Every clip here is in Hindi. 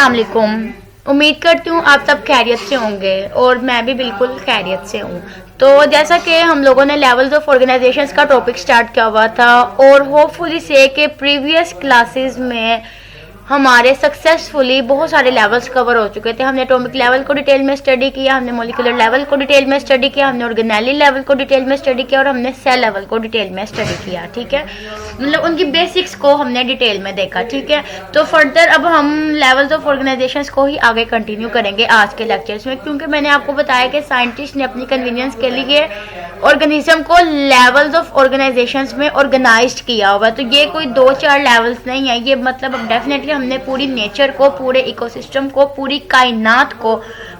अस्सलाम वालेकुम। उम्मीद करती हूँ आप सब खैरियत से होंगे और मैं भी बिल्कुल खैरियत से हूँ। तो जैसा कि हम लोगों ने लेवल्स ऑफ ऑर्गेनाइजेशंस का टॉपिक स्टार्ट किया हुआ था और होपफुली से कि प्रीवियस क्लासेस में हमारे सक्सेसफुली बहुत सारे लेवल्स कवर हो चुके थे। हमने एटॉमिक लेवल को डिटेल में स्टडी किया, हमने मॉलिक्यूलर लेवल को डिटेल में स्टडी किया, हमने ऑर्गेनेली लेवल को डिटेल में स्टडी किया और हमने सेल लेवल को डिटेल में स्टडी किया। ठीक है, मतलब उनकी बेसिक्स को हमने डिटेल में देखा। ठीक है, तो फर्दर अब हम लेवल्स ऑफ ऑर्गेनाइजेशंस को ही आगे कंटिन्यू करेंगे आज के लेक्चर्स में, क्योंकि मैंने आपको बताया कि साइंटिस्ट ने अपनी कन्वीनियंस के लिए ऑर्गेनिज्म को लेवल्स ऑफ ऑर्गेनाइजेशंस में ऑर्गेनाइज्ड किया हुआ है। तो ये कोई 2-4 लेवल्स नहीं है, ये मतलब अब डेफिनेटली हमने पूरी नेचर को, पूरे इकोसिस्टम को, पूरी कायनात को,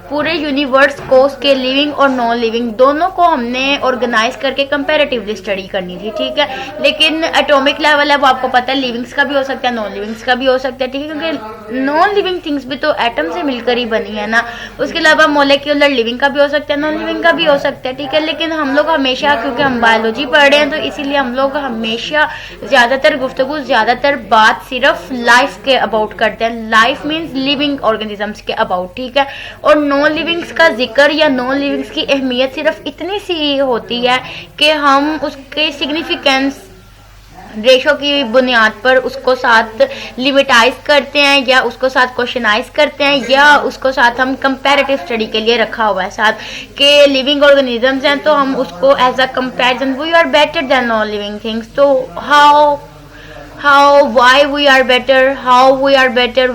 पूरे यूनिवर्स को, उसके लिविंग और नॉन लिविंग दोनों को हमने ऑर्गेनाइज करके कंपैरेटिवली स्टडी करनी थी। ठीक है, लेकिन एटॉमिक लेवल है वो आपको पता है लिविंग्स का भी हो सकता है, नॉन लिविंग्स का भी हो सकता है। ठीक है, क्योंकि नॉन लिविंग थिंग्स भी तो एटम से मिलकर ही बनी है ना। उसके अलावा मोलिक्यूलर लिविंग का भी हो सकता है, नॉन लिविंग का भी हो सकता है। ठीक है, लेकिन हम लोग हमेशा, क्योंकि हम बायोलॉजी पढ़ रहे हैं तो इसीलिए हम लोग हमेशा ज़्यादातर गुफ्तगू, ज़्यादातर बात सिर्फ लाइफ के अबाउट करते हैं। लाइफ मीन्स लिविंग ऑर्गेनिजम्स के अबाउट। ठीक है, और नॉन लिविंग्स का जिक्र या नॉन लिविंग्स की अहमियत सिर्फ इतनी सी होती है कि हम उसके सिग्निफिकेंस रेशो की बुनियाद पर उसको साथ लिमिटाइज करते हैं या उसको साथ क्वेश्चनाइज करते हैं या उसको साथ हम कंपैरेटिव स्टडी के लिए रखा हुआ है साथ के लिविंग ऑर्गेनिजम्स हैं तो हम उसको as a comparison we are better than non living things. तो how why we are better, how we are better,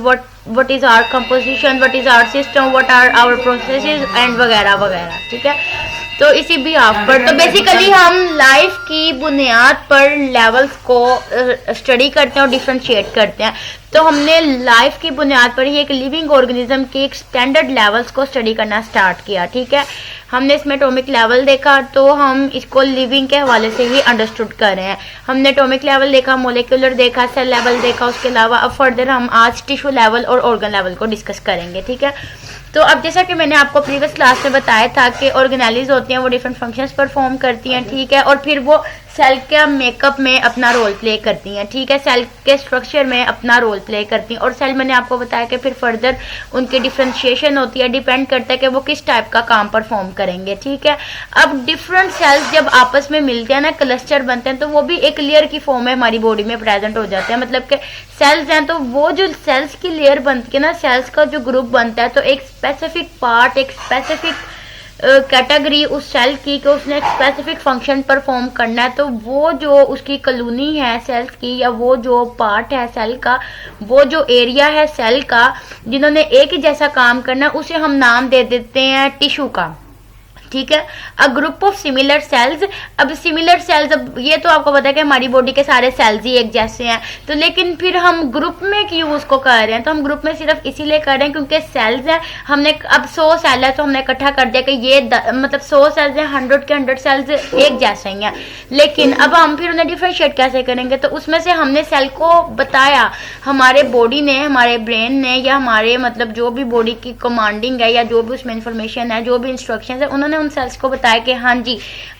what is our composition, what is our system, what are our processes and वगैरह वगैरह। ठीक है, तो इसी भी आप पर तो बेसिकली हम लाइफ की बुनियाद पर लेवल्स को स्टडी करते हैं और डिफ्रेंशिएट करते हैं। तो हमने लाइफ की बुनियाद पर ही एक लिविंग ऑर्गेनिज्म के एक स्टैंडर्ड लेवल्स को स्टडी करना स्टार्ट किया। ठीक है, हमने इसमें एटॉमिक लेवल देखा तो हम इसको लिविंग के हवाले से ही अंडरस्टूड कर रहे हैं। हमने एटॉमिक लेवल देखा, मोलिकुलर देखा, सेल लेवल देखा, उसके अलावा अब फर्दर हम आज टिश्यू लेवल और ऑर्गन लेवल को डिस्कस करेंगे। ठीक है, तो अब जैसा कि मैंने आपको प्रीवियस क्लास में बताया था कि ऑर्गेनेलीज होती हैं वो डिफरेंट फंक्शंस परफॉर्म करती हैं। ठीक है, और फिर वो सेल के मेकअप में अपना रोल प्ले करती हैं। ठीक है, सेल के स्ट्रक्चर में अपना रोल प्ले करती हैं और सेल मैंने आपको बताया कि फिर फर्दर उनकी डिफ्रेंशिएशन होती है, डिपेंड करता है कि वो किस टाइप का काम परफॉर्म करेंगे। ठीक है, अब डिफरेंट सेल्स जब आपस में मिलते हैं ना, क्लस्टर बनते हैं, तो वो भी एक लेयर की फॉर्म में हमारी बॉडी में प्रेजेंट हो जाते हैं। मतलब कि सेल्स हैं तो वो जो सेल्स की लेयर बनती है ना, सेल्स का जो ग्रुप बनता है, तो एक स्पेसिफिक पार्ट, एक स्पेसिफिक कैटेगरी उस सेल की कि उसने एक स्पेसिफिक फंक्शन परफॉर्म करना है, तो वो जो उसकी कॉलोनी है सेल्स की या वो जो पार्ट है सेल का, वो जो एरिया है सेल का जिन्होंने एक ही जैसा काम करना है, उसे हम नाम दे देते हैं टिश्यू का। ठीक है, a group of similar sales. अब सिमिलर सेल्स, अब ये तो आपको पता है कि हमारी बॉडी के सारे सेल्स ही एक जैसे हैं, तो लेकिन फिर हम ग्रुप में क्यों उसको कर रहे हैं? तो हम ग्रुप में सिर्फ इसीलिए कर रहे हैं क्योंकि सेल्स हैं, हमने अब 100 सेल है तो हमने इकट्ठा कर दिया कि ये मतलब 100 सेल्स हैं, 100 के 100 सेल्स एक जैसे ही हैं। लेकिन अब हम फिर उन्हें डिफरेंशिएट कैसे करेंगे? तो उसमें से हमने सेल को बताया, हमारे बॉडी ने, हमारे ब्रेन ने या हमारे मतलब जो भी बॉडी की कमांडिंग है या जो भी उसमें इंफॉर्मेशन है, जो भी इंस्ट्रक्शन है, उन्होंने उन सेल्स को बताया कि हाँ जी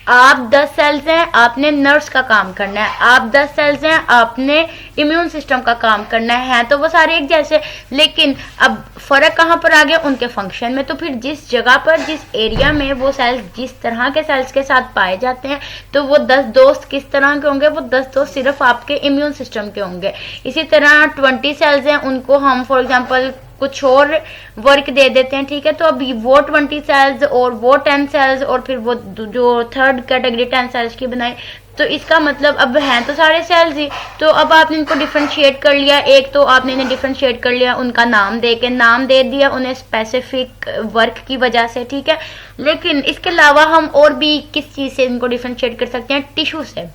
आप 10 सेल्स हैं, आपने नर्व्स का काम करना है, आप 10 सेल्स हैं, आपने इम्यून सिस्टम का काम करना है। तो वो सारे एक जैसे, लेकिन अब फर्क कहाँ पर आ गया? उनके फंक्शन में। तो फिर जिस जगह पर, जिस एरिया में वो सेल्स जिस तरह के सेल्स के साथ पाए जाते हैं, तो वो 10 दोस्त किस तरह के होंगे? वो 10 दोस्त सिर्फ आपके इम्यून सिस्टम के होंगे। इसी तरह 20 सेल्स हैं, उनको हम फॉर एग्जाम्पल कुछ और वर्क दे देते हैं। ठीक है, तो अभी वो 20 सेल्स और वो 10 सेल्स और फिर वो जो थर्ड कैटेगरी 10 सेल्स की बनाई, तो इसका मतलब अब हैं तो सारे सेल्स ही। तो अब आपने इनको डिफरेंशिएट कर लिया, एक तो आपने इन्हें डिफरेंशिएट कर लिया, उनका नाम दे दिया उन्हें स्पेसिफिक वर्क की वजह से। ठीक है, लेकिन इसके अलावा हम और भी किस चीज़ से इनको डिफरेंशिएट कर सकते हैं? टिश्यू से।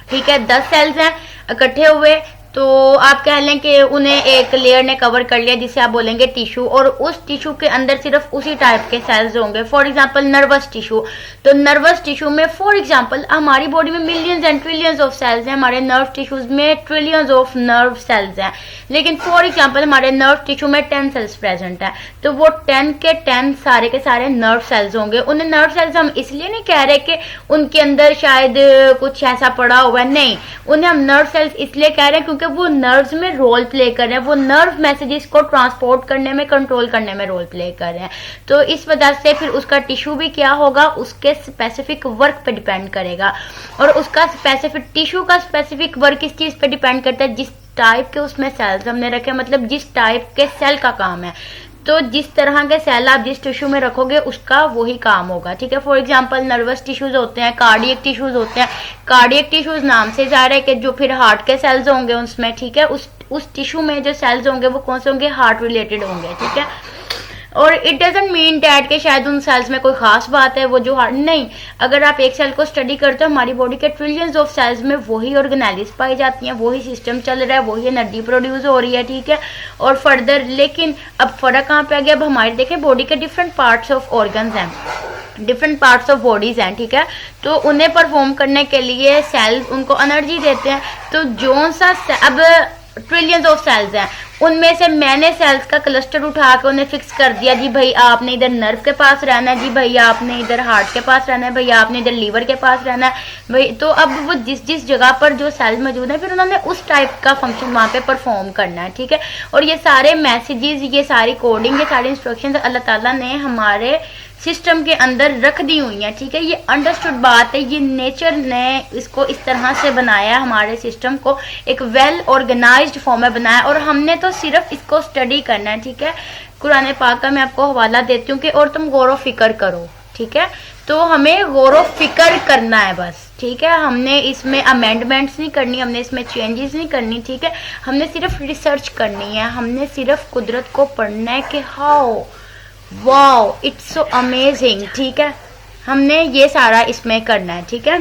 ठीक है, 10 सेल्स हैं इकट्ठे हुए, तो आप कह लें कि उन्हें एक लेयर ने कवर कर लिया जिसे आप बोलेंगे टिश्यू, और उस टिश्यू के अंदर सिर्फ उसी टाइप के सेल्स होंगे। फॉर एग्जांपल नर्वस टिश्यू, तो नर्वस टिश्यू में फॉर एग्जांपल हमारी बॉडी में millions and trillions of cells हैं, हमारे नर्व टिश्यूज में ट्रिलियंस ऑफ नर्व सेल्स हैं, लेकिन फॉर एग्जांपल हमारे नर्व टिश्यू में 10 सेल्स प्रेजेंट है, तो वो 10 के 10 सारे के सारे नर्व सेल्स होंगे। उन्हें नर्व सेल्स हम इसलिए नहीं कह रहे कि उनके अंदर शायद कुछ ऐसा पड़ा हुआ है, नहीं, उन्हें हम नर्व सेल्स इसलिए कह रहे हैं क्योंकि वो नर्व्स में रोल प्ले कर रहे हैं, वो नर्व मैसेजेस को ट्रांसपोर्ट करने में, कंट्रोल करने में रोल प्ले कर रहे हैं। तो इस वजह से फिर उसका टिश्यू भी क्या होगा, उसके स्पेसिफिक वर्क पे डिपेंड करेगा। और उसका स्पेसिफिक टिश्यू का स्पेसिफिक वर्क किस चीज पे डिपेंड करता है, जिस टाइप के उसमें सेल्स हमने रखे, मतलब जिस टाइप के सेल का काम है। तो जिस तरह के सेल आप जिस टिश्यू में रखोगे उसका वही काम होगा, ठीक है। फॉर एग्जांपल नर्वस टिश्यूज होते हैं, कार्डियक टिश्यूज होते हैं। कार्डियक टिश्यूज नाम से जा रहा है कि जो फिर हार्ट के सेल्स होंगे उसमें, ठीक है, उस टिश्यू में जो सेल्स होंगे वो कौन से होंगे, हार्ट रिलेटेड होंगे, ठीक है। और इट डजंट मीन डैट कि शायद उन सेल्स में कोई खास बात है वो जो हार्ट, नहीं। अगर आप एक सेल को स्टडी करते हो, हमारी बॉडी के ट्रिलियंस ऑफ सेल्स में वही ऑर्गेनेलिस पाई जाती हैं, वही सिस्टम चल रहा है, वही एनर्जी प्रोड्यूस हो रही है, ठीक है। और फर्दर लेकिन अब फर्क कहाँ पे आ गया, अब हमारे देखें बॉडी के डिफरेंट पार्ट्स ऑफ ऑर्गन्स हैं, डिफरेंट पार्ट्स ऑफ बॉडीज हैं, ठीक है। तो उन्हें परफॉर्म करने के लिए सेल्स उनको एनर्जी देते हैं। तो जो सा अब ट्रिलियंस ऑफ सेल्स हैं, उनमें से मैंने सेल्स का क्लस्टर उठा के उन्हें फिक्स कर दिया, जी भाई आपने इधर नर्व के पास रहना है, जी भाई आपने इधर हार्ट के पास रहना है, भाई आपने इधर लीवर के पास रहना है भाई। तो अब वो जिस जिस जगह पर जो सेल मौजूद है फिर उन्होंने उस टाइप का फंक्शन वहाँ पे परफॉर्म करना है, ठीक है। और ये सारे मैसेजेस, ये सारी कोडिंग, ये सारी इंस्ट्रक्शंस अल्लाह ताला ने हमारे सिस्टम के अंदर रख दी हुई है, ठीक है। ये अंडरस्टूड बात है, ये नेचर ने इसको इस तरह से बनाया, हमारे सिस्टम को एक वेल ऑर्गेनाइज्ड फॉर्म में बनाया, और हमने तो सिर्फ इसको स्टडी करना है, ठीक है। कुरान पाक का मैं आपको हवाला देती हूँ कि और तुम गौर फिक्र करो, ठीक है। तो हमें गौर फिक्र करना है बस, ठीक है। हमने इसमें अमेंडमेंट्स नहीं करनी, हमने इसमें चेंजेस नहीं करनी, ठीक है। हमने सिर्फ रिसर्च करनी है, हमने सिर्फ कुदरत को पढ़ना है कि how wow it's so amazing, ठीक है। हमने ये सारा इसमें करना है, ठीक है।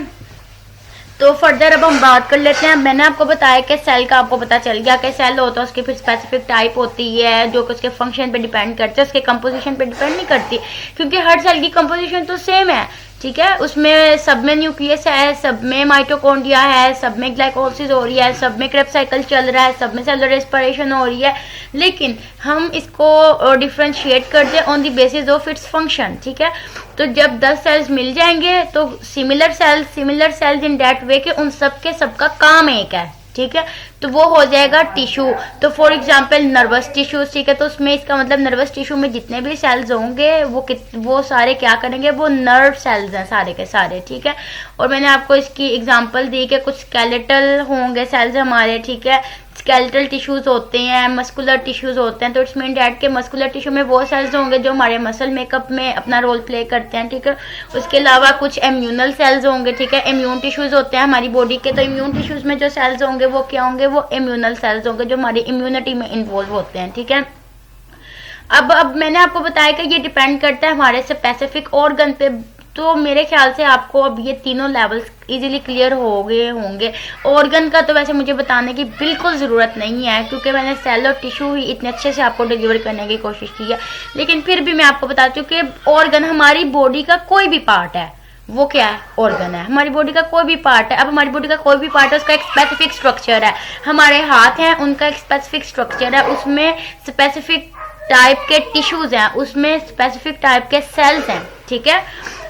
तो फर्दर अब हम बात कर लेते हैं। मैंने आपको बताया कि सेल का आपको पता चल गया कि सेल होता है, उसकी फिर स्पेसिफिक टाइप होती है जो कि उसके फंक्शन पे डिपेंड करती है, उसके कंपोजिशन पे डिपेंड नहीं करती, क्योंकि हर सेल की कंपोजिशन तो सेम है, ठीक है। उसमें सब में न्यूक्लियस है, सब में माइटोकॉन्ड्रिया है, सब में ग्लाइकोलाइसिस हो रही है, सब में क्रेब्स साइकिल चल रहा है, सब में सेलुलर रेस्पिरेशन हो रही है, लेकिन हम इसको डिफरेंशिएट करते हैं on the basis of its function, ठीक है। तो जब 10 सेल्स मिल जाएंगे तो similar sales in that way कि उन सब के सबका काम एक है, ठीक है। तो वो हो जाएगा टिश्यू। तो फॉर एग्जांपल नर्वस टिश्यू, ठीक है, तो उसमें इसका मतलब नर्वस टिश्यू में जितने भी सेल्स होंगे वो सारे क्या करेंगे, वो नर्व सेल्स हैं सारे के सारे, ठीक है। और मैंने आपको इसकी एग्जांपल दी कि कुछ स्केलेटल होंगे सेल्स हमारे, ठीक है। स्केलेटल टिश्यूज होते हैं, मस्कुलर टिश्यूज होते हैं, तो इट्स मीन डैट के मस्कुलर टिश्यू में वो सेल्स होंगे जो हमारे मसल मेकअप में अपना रोल प्ले करते हैं, ठीक है। उसके अलावा कुछ इम्यूनल सेल्स होंगे, ठीक है, इम्यून टिश्यूज होते हैं हमारी बॉडी के, तो इम्यून टिश्यूज में जो सेल्स होंगे वो क्या होंगे, वो इम्यूनल सेल्स होंगे जो हमारी इम्यूनिटी में इन्वॉल्व होते हैं, ठीक है। अब मैंने आपको बताया कि ये डिपेंड करता है हमारे स्पेसिफिक ऑर्गन पे। तो मेरे ख्याल से आपको अब ये तीनों लेवल्स इजीली क्लियर हो गए होंगे। ऑर्गन का तो वैसे मुझे बताने की बिल्कुल ज़रूरत नहीं है, क्योंकि मैंने सेल और टिश्यू ही इतने अच्छे से आपको डिलीवर करने की कोशिश की है, लेकिन फिर भी मैं आपको बताती हूँ कि ऑर्गन हमारी बॉडी का कोई भी पार्ट है, वो क्या है, ऑर्गन है। हमारी बॉडी का कोई भी पार्ट है, अब हमारी बॉडी का कोई भी पार्ट है उसका एक स्पेसिफिक स्ट्रक्चर है। हमारे हाथ हैं, उनका एक स्पेसिफिक स्ट्रक्चर है, उसमें स्पेसिफिक टाइप के टिश्यूज हैं, उसमें स्पेसिफिक टाइप के सेल्स हैं, ठीक है।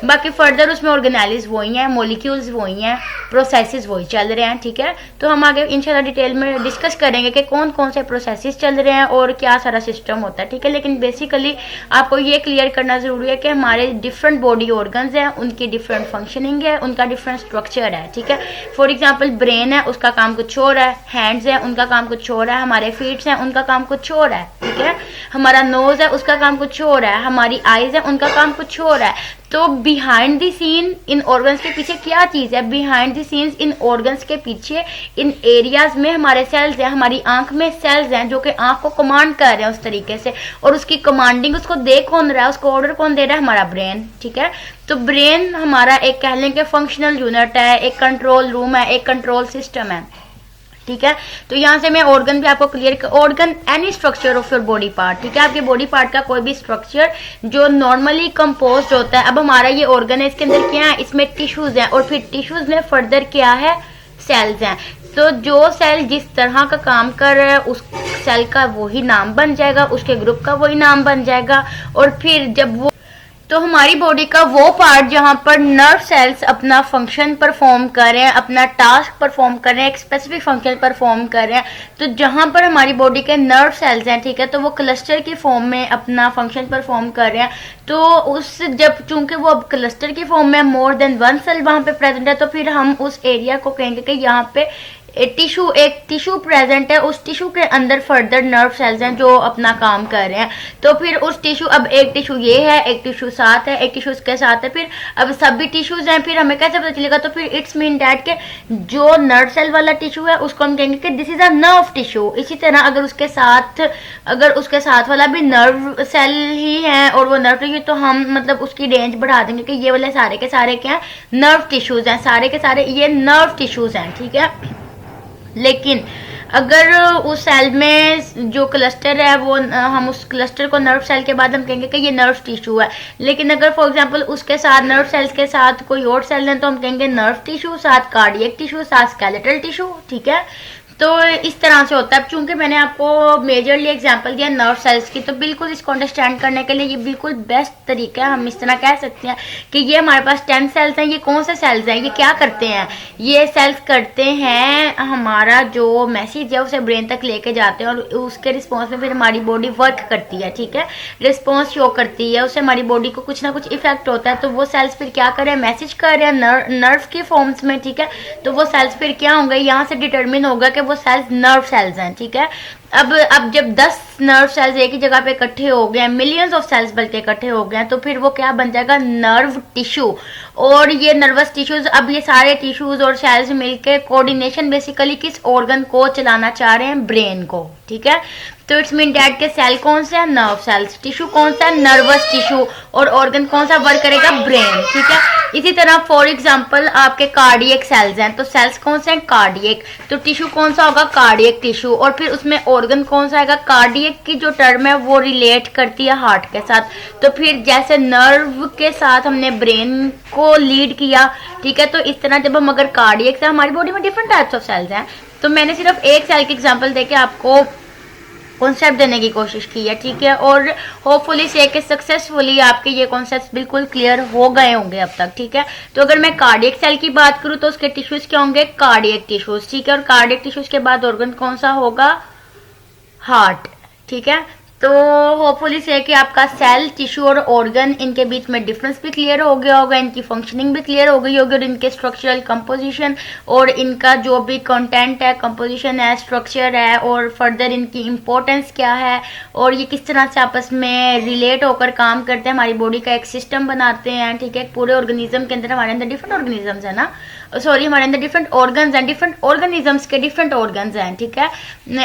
बाकी फर्दर उसमें ऑर्गेनेलिस वही हैं, मॉलिक्यूल्स वही हैं, प्रोसेसेस वही चल रहे हैं, ठीक है। तो हम आगे इंशाल्लाह डिटेल में डिस्कस करेंगे कि कौन कौन से प्रोसेसेस चल रहे हैं और क्या सारा सिस्टम होता है, ठीक है। लेकिन बेसिकली आपको ये क्लियर करना ज़रूरी है कि हमारे डिफरेंट बॉडी ऑर्गन्स हैं, उनकी डिफरेंट फंक्शनिंग है, उनका डिफरेंट स्ट्रक्चर है, ठीक है। फॉर एग्जाम्पल ब्रेन है, उसका काम कुछ और है, हैंड्स हैं, उनका काम कुछ और है, हमारे फीट्स हैं, उनका काम कुछ और है, ठीक है। हमारा नोज है, उसका काम कुछ और है, हमारी आईज है, उनका काम कुछ और है। तो behind the seen in organs के पीछे क्या चीज है, behind the scenes in organs के पीछे इन एरियाज में हमारे सेल्स हैं, हमारी आंख में सेल्स हैं जो कि आंख को कमांड कर रहे हैं उस तरीके से, और उसकी कमांडिंग उसको दे कौन रहा है, उसको ऑर्डर कौन दे रहा है, हमारा ब्रेन, ठीक है। तो ब्रेन हमारा एक कह लें कि फंक्शनल यूनिट है, एक कंट्रोल रूम है, एक कंट्रोल सिस्टम है, ठीक है। तो यहाँ से मैं ऑर्गन भी आपको clear, organ any structure of your body part, ठीक है। आपके बॉडी पार्ट का कोई भी स्ट्रक्चर जो नॉर्मली कंपोज्ड होता है। अब हमारा ये ऑर्गन है, इसके अंदर क्या है, इसमें टिश्यूज हैं, और फिर टिश्यूज में फर्दर क्या है, सेल्स हैं। तो जो सेल जिस तरह का काम कर रहा है उस सेल का वही नाम बन जाएगा, उसके ग्रुप का वही नाम बन जाएगा, और फिर जब वो तो हमारी बॉडी का वो पार्ट जहाँ पर नर्व सेल्स अपना फंक्शन परफॉर्म कर रहे हैं, अपना टास्क परफॉर्म कर रहे हैं, एक स्पेसिफिक फंक्शन परफॉर्म कर रहे हैं, तो जहाँ पर हमारी बॉडी के नर्व सेल्स हैं, ठीक है, तो वो क्लस्टर की फॉर्म में अपना फंक्शन परफॉर्म कर रहे हैं। तो उस जब चूंकि वो अब क्लस्टर की फॉर्म में मोर देन वन सेल वहाँ पे प्रेजेंट है, तो फिर हम उस एरिया को कहेंगे कि यहाँ पे एक टिश्यू प्रेजेंट है, उस टिश्यू के अंदर फर्दर नर्व सेल्स हैं जो अपना काम कर रहे हैं। तो फिर उस टिश्यू, अब एक टिश्यू ये है, एक टिश्यू साथ है, एक टिश्यू उसके साथ है, फिर अब सभी टिश्यूज हैं, फिर हमें कैसे पता चलेगा? तो फिर इट्स मीन डैट के जो नर्व सेल वाला टिश्यू है उसको हम कहेंगे कि this is a nerve tissue. इसी तरह अगर उसके साथ वाला भी नर्व सेल ही है और वो नर्व टिश्यू, तो हम मतलब उसकी रेंज बढ़ा देंगे कि ये वाले सारे के सारे क्या है, नर्व टिश्यूज हैं, सारे के सारे ये नर्व टिश्यूज हैं, ठीक है। लेकिन अगर उस सेल में जो क्लस्टर है वो हम उस क्लस्टर को नर्व सेल के बाद हम कहेंगे कि ये नर्व टिश्यू है। लेकिन अगर फॉर एग्जांपल उसके साथ नर्व सेल्स के साथ कोई और सेल है तो हम कहेंगे नर्व टिश्यू, साथ कार्डियक टिश्यू, साथ स्केलेटल टिश्यू, ठीक है। तो इस तरह से होता है। चूंकि मैंने आपको मेजरली एग्जांपल दिया नर्व सेल्स की, तो बिल्कुल इसको अंडरस्टैंड करने के लिए ये बिल्कुल बेस्ट तरीका है। हम इस तरह कह सकते हैं कि ये हमारे पास 10 सेल्स हैं। ये कौन से सेल्स हैं? ये क्या करते हैं? ये सेल्स करते हैं हमारा जो मैसेज है उसे ब्रेन तक लेके जाते हैं और उसके रिस्पॉन्स में फिर हमारी बॉडी वर्क करती है, ठीक है, रिस्पॉन्स शो करती है, उससे हमारी बॉडी को कुछ ना कुछ इफेक्ट होता है। तो वो सेल्स फिर क्या कर रहे हैं? मैसेज कर रहे हैं नर्व के फॉर्म्स में, ठीक है। तो वो सेल्स फिर क्या होंगे? यहाँ से डिटरमिन होगा कि वो सेल्स नर्व सेल्स हैं, ठीक है। अब जब 10 नर्व सेल्स एक ही जगह पे इकट्ठे हो गए हैं, मिलियंस ऑफ सेल्स बल्कि इकट्ठे हो गए हैं, तो फिर वो क्या बन जाएगा? Nerve tissue. और ये नर्वस टिश्यूज, अब ये सारे टिश्यूज और सेल्स मिलके कोऑर्डिनेशन बेसिकली किस ऑर्गन को चलाना चाह रहे हैं? ब्रेन को, ठीक है। तो इट्स मीन डैट के सेल कौन सा है? Nerve cells. टिश्यू कौन सा है? Nervous tissue. और ऑर्गन कौन सा वर्क करेगा? ब्रेन, ठीक है। इसी तरह फॉर एग्जांपल आपके कार्डियक सेल्स हैं, तो सेल्स कौन से हैं? कार्डियक। तो टिश्यू कौन सा होगा? Cardiac tissue. और फिर उसमें ऑर्गन कौन सा आएगा? कार्डियक की जो टर्म है वो रिलेट करती है हार्ट के साथ। तो फिर जैसे नर्व के साथ हमने ब्रेन को लीड किया, ठीक है, तो इस तरह जब हम अगर कार्डियक से, हमारी बॉडी में डिफरेंट टाइप्स ऑफ सेल्स हैं, तो मैंने सिर्फ एक सेल की एग्जांपल देके आपको कॉन्सेप्ट देने की कोशिश की है, ठीक है। और होपफुली से कि सक्सेसफुली आपके ये कॉन्सेप्ट बिल्कुल क्लियर हो गए होंगे अब तक, ठीक है। तो अगर मैं कार्डियक सेल की बात करूँ तो उसके टिश्यूज क्या होंगे? कार्डियक टिश्यूज, ठीक है। और कार्डियक टिश्यूज के बाद ऑर्गन कौन सा होगा? हार्ट, ठीक है। तो होपफुली से कि आपका सेल, टिश्यू और ऑर्गन, इनके बीच में डिफरेंस भी क्लियर हो गया होगा, इनकी फंक्शनिंग भी क्लियर हो गई होगी, और इनके स्ट्रक्चरल कंपोजिशन और इनका जो भी कंटेंट है, कंपोजिशन है, स्ट्रक्चर है, और फर्दर इनकी इंपॉर्टेंस क्या है, और ये किस तरह से आपस में रिलेट होकर काम करते हैं, हमारी बॉडी का एक सिस्टम बनाते हैं, ठीक है। पूरे ऑर्गेनिज्म के अंदर हमारे अंदर डिफरेंट ऑर्गेनिजम्स है ना, सॉरी, हमारे अंदर डिफरेंट ऑर्गन्स हैं, डिफरेंट ऑर्गेनिजम्स के डिफरेंट ऑर्गन्स हैं, ठीक है।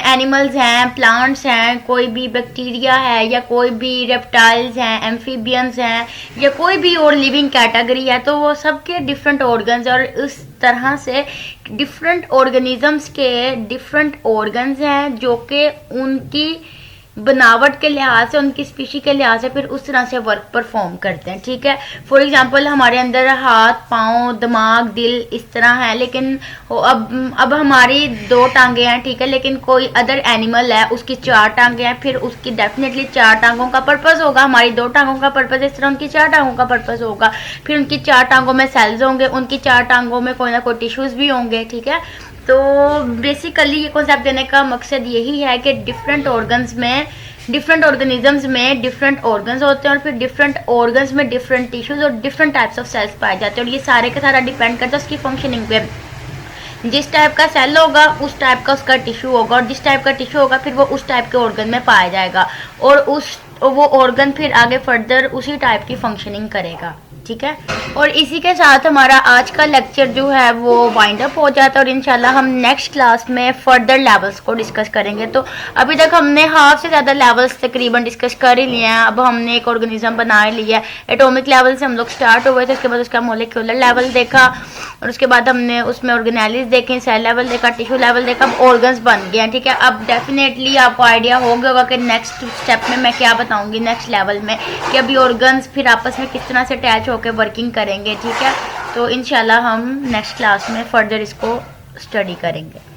एनिमल्स हैं, प्लांट्स हैं, कोई भी बैक्टीरिया है, या कोई भी रेप्टाइल्स हैं, एम्फीबियंस हैं, या कोई भी और लिविंग कैटेगरी है, तो वो सबके डिफरेंट ऑर्गन्स, और इस तरह से डिफरेंट ऑर्गेनिजम्स के डिफरेंट ऑर्गन्स हैं जो कि उनकी बनावट के लिहाज से, उनकी स्पीशी के लिहाज से फिर उस तरह से वर्क परफॉर्म करते हैं, ठीक है। फॉर एग्जांपल हमारे अंदर हाथ, पाँव, दिमाग, दिल इस तरह है, लेकिन अब हमारी 2 टांगे हैं, ठीक है, लेकिन कोई अदर एनिमल है उसकी 4 टांगे हैं, फिर उसकी डेफिनेटली 4 टांगों का पर्पस होगा। हमारी 2 टांगों का पर्पस, इस तरह उनकी 4 टांगों का पर्पस होगा। फिर उनकी 4 टांगों में सेल्स होंगे, उनकी 4 टांगों में कोई ना कोई टिश्यूज भी होंगे, ठीक है। तो बेसिकली ये कॉन्सेप्ट देने का मकसद यही है कि डिफरेंट ऑर्गन्स में, डिफरेंट ऑर्गेनिजम्स में डिफरेंट ऑर्गन्स होते हैं, और फिर डिफरेंट ऑर्गन्स में डिफरेंट टिश्यूज और डिफरेंट टाइप्स ऑफ सेल्स पाए जाते हैं, और ये सारे का सारा डिपेंड करता है उसकी फंक्शनिंग पे। जिस टाइप का सेल होगा उस टाइप का उसका टिश्यू होगा, और जिस टाइप का टिश्यू होगा फिर वो उस टाइप के ऑर्गन में पाया जाएगा, और वो ऑर्गन फिर आगे फर्दर उसी टाइप की फंक्शनिंग करेगा, ठीक है। और इसी के साथ हमारा आज का लेक्चर जो है वो वाइंड अप हो जाता है, और इंशाल्लाह हम नेक्स्ट क्लास में फर्दर लेवल्स को डिस्कस करेंगे। तो अभी तक हमने हाफ से ज़्यादा लेवल्स तकरीबन डिस्कस कर ही लिए हैं। अब हमने एक ऑर्गेनिज्म बना लिया है। एटॉमिक लेवल से हम लोग स्टार्ट हुए थे, उसके बाद उसका मोलिकुलर लेवल देखा, और उसके बाद हमने उसमें ऑर्गेनेलिस देखे, सेल लेवल देखा, टिश्यू लेवल देखा, अब ऑर्गन्स बन गए हैं, ठीक है। अब डेफिनेटली आपको आइडिया हो गया होगा कि नेक्स्ट स्टेप में मैं क्या बताऊँगी, नेक्स्ट लेवल में कि अभी ऑर्गन्स फिर आपस में किस तरह से अटैच होकर वर्किंग करेंगे, ठीक है। तो इंशाल्लाह हम नेक्स्ट क्लास में फर्दर इसको स्टडी करेंगे।